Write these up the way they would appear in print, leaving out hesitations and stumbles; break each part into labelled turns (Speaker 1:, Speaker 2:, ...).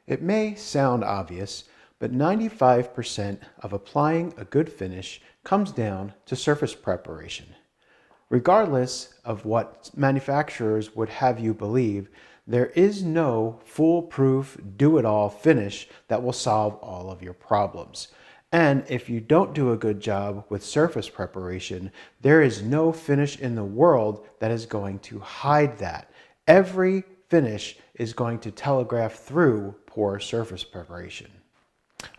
Speaker 1: It may sound obvious, but 95% of applying a good finish comes down to surface preparation. Regardless of what manufacturers would have you believe, there is no foolproof, do-it-all finish that will solve all of your problems. And if you don't do a good job with surface preparation, there is no finish in the world that is going to hide that. Every finish is going to telegraph through poor surface preparation.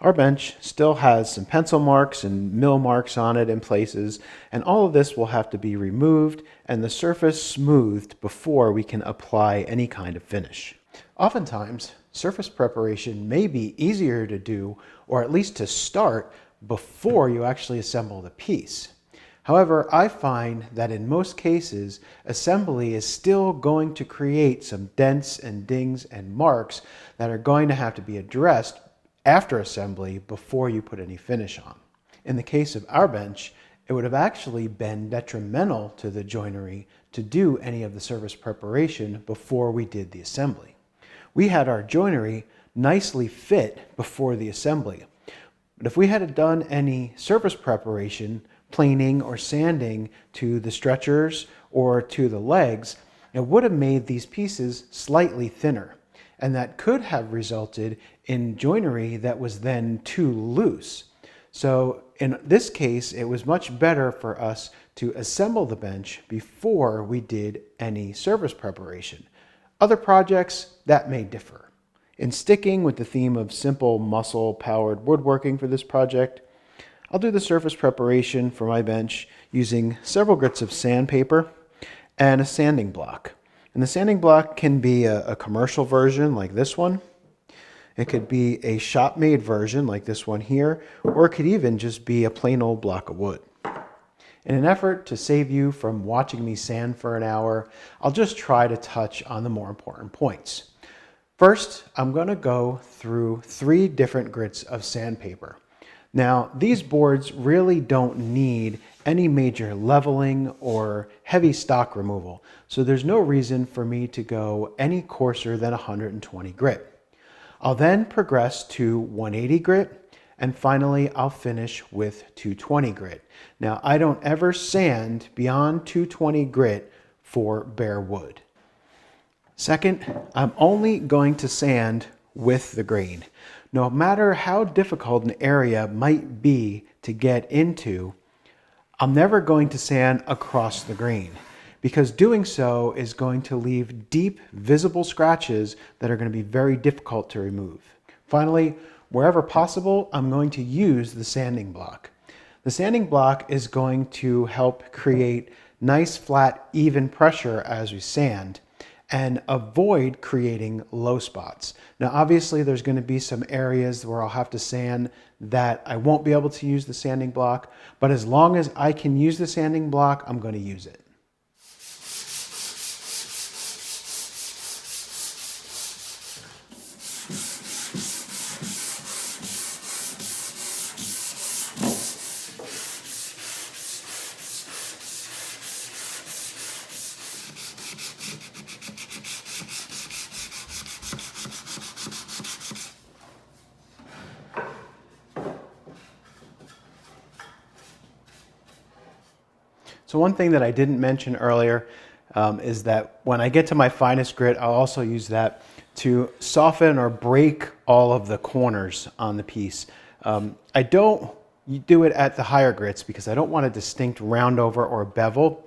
Speaker 1: Our bench still has some pencil marks and mill marks on it in places, and all of this will have to be removed and the surface smoothed before we can apply any kind of finish. Oftentimes, surface preparation may be easier to do, or at least to start, before you actually assemble the piece. However, I find that in most cases, assembly is still going to create some dents and dings and marks that are going to have to be addressed after assembly before you put any finish on. In the case of our bench, it would have actually been detrimental to the joinery to do any of the surface preparation before we did the assembly. We had our joinery nicely fit before the assembly, but if we had done any surface preparation, planing or sanding to the stretchers or to the legs, it would have made these pieces slightly thinner, and that could have resulted in joinery that was then too loose. So in this case, it was much better for us to assemble the bench before we did any surface preparation. Other projects, that may differ. In sticking with the theme of simple muscle-powered woodworking for this project, I'll do the surface preparation for my bench using several grits of sandpaper and a sanding block. And the sanding block can be a commercial version like this one. It could be a shop-made version like this one here, or it could even just be a plain old block of wood. In an effort to save you from watching me sand for an hour, I'll just try to touch on the more important points. First, I'm going to go through 3 different grits of sandpaper. Now, these boards really don't need any major leveling or heavy stock removal, so there's no reason for me to go any coarser than 120 grit. I'll then progress to 180 grit, and finally I'll finish with 220 grit. Now, I don't ever sand beyond 220 grit for bare wood. Second, I'm only going to sand with the grain. No matter how difficult an area might be to get into, I'm never going to sand across the grain, because doing so is going to leave deep, visible scratches that are going to be very difficult to remove. Finally, wherever possible, I'm going to use the sanding block. The sanding block is going to help create nice, flat, even pressure as we sand, and avoid creating low spots. Now, obviously, there's going to be some areas where I'll have to sand that I won't be able to use the sanding block, but as long as I can use the sanding block, I'm going to use it. So one thing that I didn't mention earlier is that when I get to my finest grit, I'll also use that to soften or break all of the corners on the piece. I don't do it at the higher grits because I don't want a distinct round over or bevel,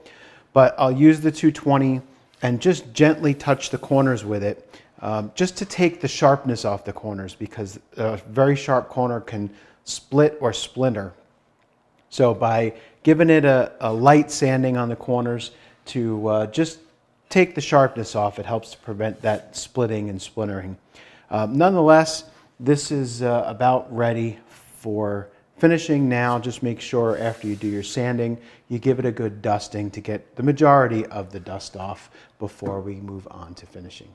Speaker 1: but I'll use the 220 and just gently touch the corners with it, just to take the sharpness off the corners, because a very sharp corner can split or splinter. So by giving it a light sanding on the corners to just take the sharpness off, it helps to prevent that splitting and splintering. Nonetheless, this is about ready for finishing now. Just make sure after you do your sanding, you give it a good dusting to get the majority of the dust off before we move on to finishing.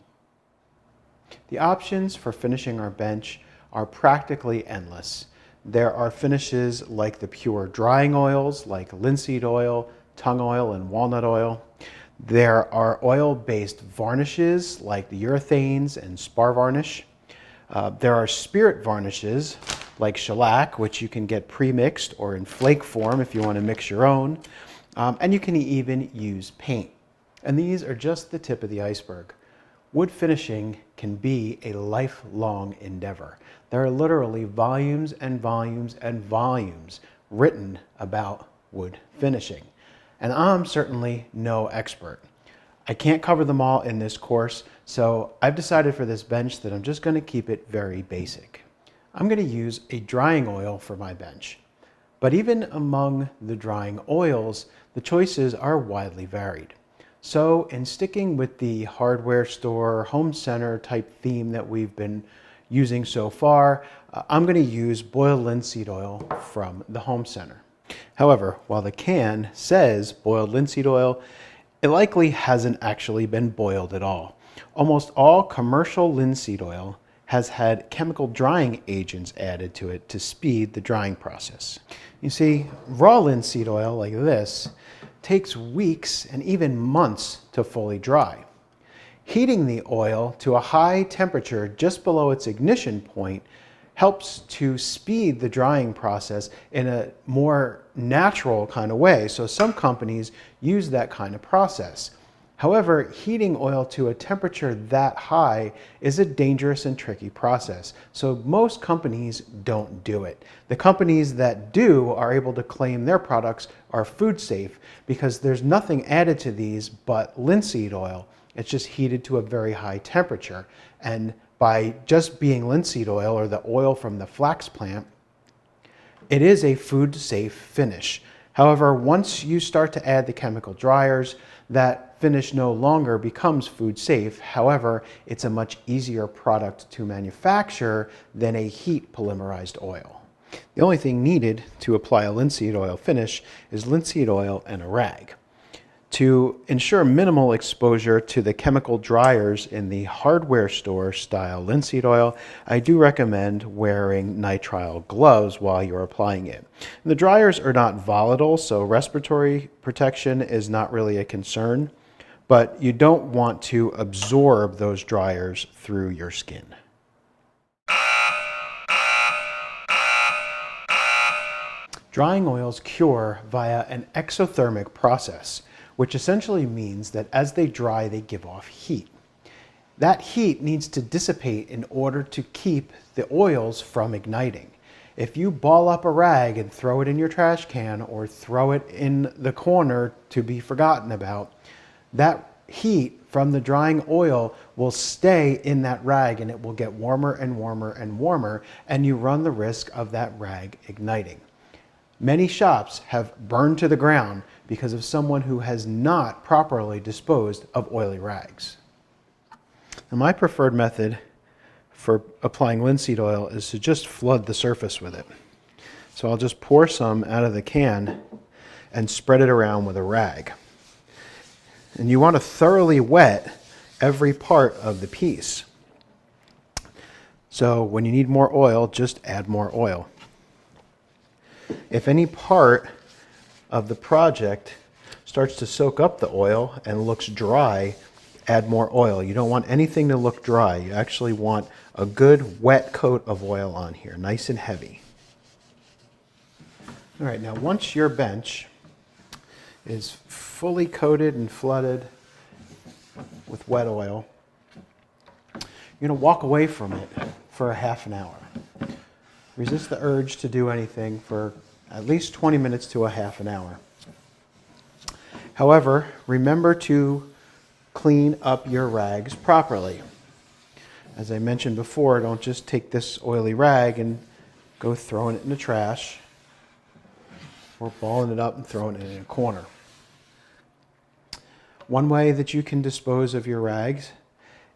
Speaker 1: The options for finishing our bench are practically endless. There are finishes like the pure drying oils, like linseed oil, tung oil, and walnut oil. There are oil-based varnishes like the urethanes and spar varnish. There are spirit varnishes like shellac, which you can get pre-mixed or in flake form if you want to mix your own. And you can even use paint. And these are just the tip of the iceberg. Wood finishing can be a lifelong endeavor. There are literally volumes and volumes and volumes written about wood finishing. And I'm certainly no expert. I can't cover them all in this course, so I've decided for this bench that I'm just going to keep it very basic. I'm going to use a drying oil for my bench. But even among the drying oils, the choices are widely varied. So in sticking with the hardware store, home center type theme that we've been using so far, I'm going to use boiled linseed oil from the home center. However, while the can says boiled linseed oil, it likely hasn't actually been boiled at all. Almost all commercial linseed oil has had chemical drying agents added to it to speed the drying process. You see, raw linseed oil like this takes weeks and even months to fully dry. Heating the oil to a high temperature just below its ignition point helps to speed the drying process in a more natural kind of way. So some companies use that kind of process. However, heating oil to a temperature that high is a dangerous and tricky process. So most companies don't do it. The companies that do are able to claim their products are food safe because there's nothing added to these but linseed oil. It's just heated to a very high temperature. And by just being linseed oil or the oil from the flax plant, it is a food safe finish. However, once you start to add the chemical dryers, that finish no longer becomes food safe. However, it's a much easier product to manufacture than a heat polymerized oil. The only thing needed to apply a linseed oil finish is linseed oil and a rag. To ensure minimal exposure to the chemical dryers in the hardware store style linseed oil, I do recommend wearing nitrile gloves while you're applying it. The dryers are not volatile, so respiratory protection is not really a concern, but you don't want to absorb those dryers through your skin. Drying oils cure via an exothermic process, which essentially means that as they dry, they give off heat. That heat needs to dissipate in order to keep the oils from igniting. If you ball up a rag and throw it in your trash can or throw it in the corner to be forgotten about, that heat from the drying oil will stay in that rag and it will get warmer and warmer and warmer, and you run the risk of that rag igniting. Many shops have burned to the ground because of someone who has not properly disposed of oily rags. Now, my preferred method for applying linseed oil is to just flood the surface with it. So I'll just pour some out of the can and spread it around with a rag. And you want to thoroughly wet every part of the piece. So when you need more oil, just add more oil. If any part of the project starts to soak up the oil and looks dry, add more oil. You don't want anything to look dry. You actually want a good wet coat of oil on here, nice and heavy. All right, now once your bench is fully coated and flooded with wet oil, you're going to walk away from it for a half an hour. Resist the urge to do anything for at least 20 minutes to a half an hour. However, remember to clean up your rags properly. As I mentioned before, don't just take this oily rag and go throwing it in the trash or balling it up and throwing it in a corner. One way that you can dispose of your rags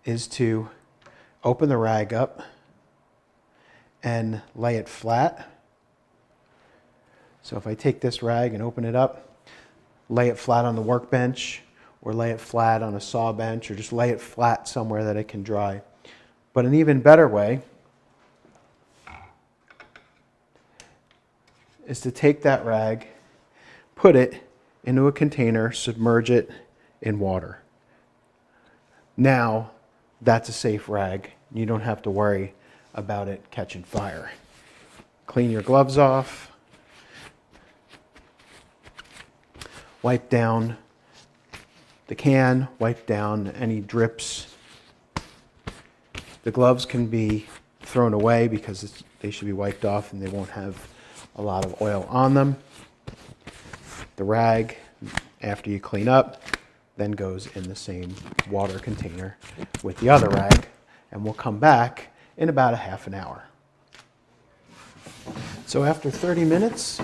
Speaker 1: is to open the rag up and lay it flat. So if I take this rag and open it up, lay it flat on the workbench or lay it flat on a saw bench or just lay it flat somewhere that it can dry. But an even better way is to take that rag, put it into a container, submerge it in water. Now that's a safe rag. You don't have to worry about it catching fire. Clean your gloves off. Wipe down the can, wipe down any drips. The gloves can be thrown away because they should be wiped off and they won't have a lot of oil on them. The rag, after you clean up, then goes in the same water container with the other rag, and we'll come back in about a half an hour. So after 30 minutes,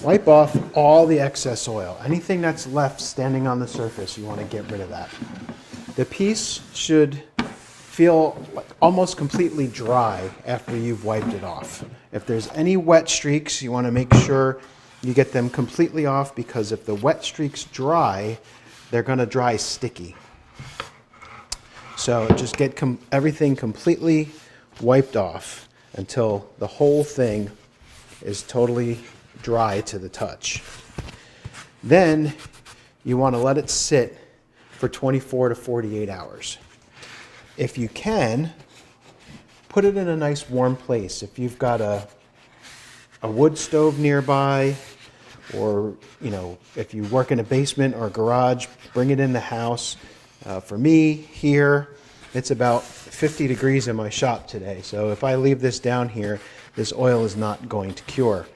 Speaker 1: wipe off all the excess oil. Anything that's left standing on the surface, you want to get rid of that. The piece should feel almost completely dry after you've wiped it off. If there's any wet streaks, you want to make sure you get them completely off, because if the wet streaks dry, they're going to dry sticky. So just get everything completely wiped off until the whole thing is totally dry to the touch. Then you want to let it sit for 24 to 48 hours. If you can, put it in a nice warm place. If you've got a wood stove nearby, or if you work in a basement or a garage, bring it in the house. For me here, it's about 50 degrees in my shop today. So if I leave this down here, this oil is not going to cure.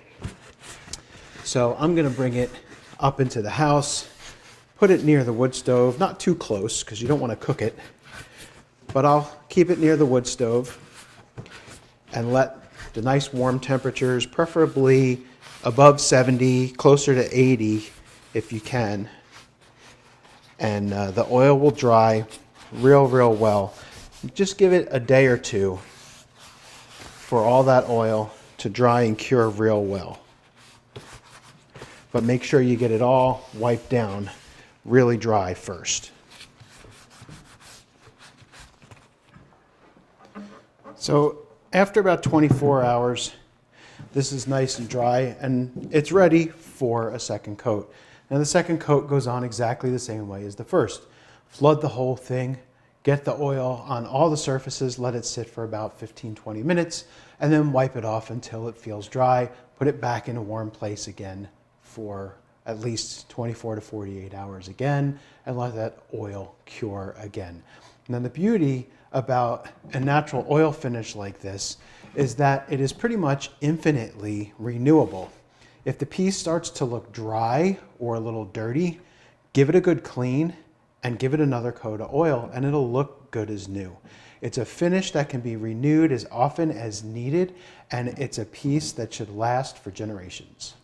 Speaker 1: So I'm going to bring it up into the house, put it near the wood stove, not too close because you don't want to cook it, but I'll keep it near the wood stove and let the nice warm temperatures, preferably above 70, closer to 80 if you can. And the oil will dry real well. Just give it a day or two for all that oil to dry and cure real well. But make sure you get it all wiped down really dry first. So after about 24 hours, this is nice and dry and it's ready for a second coat. Now the second coat goes on exactly the same way as the first. Flood the whole thing, get the oil on all the surfaces, let it sit for about 15-20 minutes, and then wipe it off until it feels dry. Put it back in a warm place again for at least 24 to 48 hours again, and let that oil cure again. Now the beauty about a natural oil finish like this is that it is pretty much infinitely renewable. If the piece starts to look dry or a little dirty, give it a good clean and give it another coat of oil and it'll look good as new. It's a finish that can be renewed as often as needed, and it's a piece that should last for generations.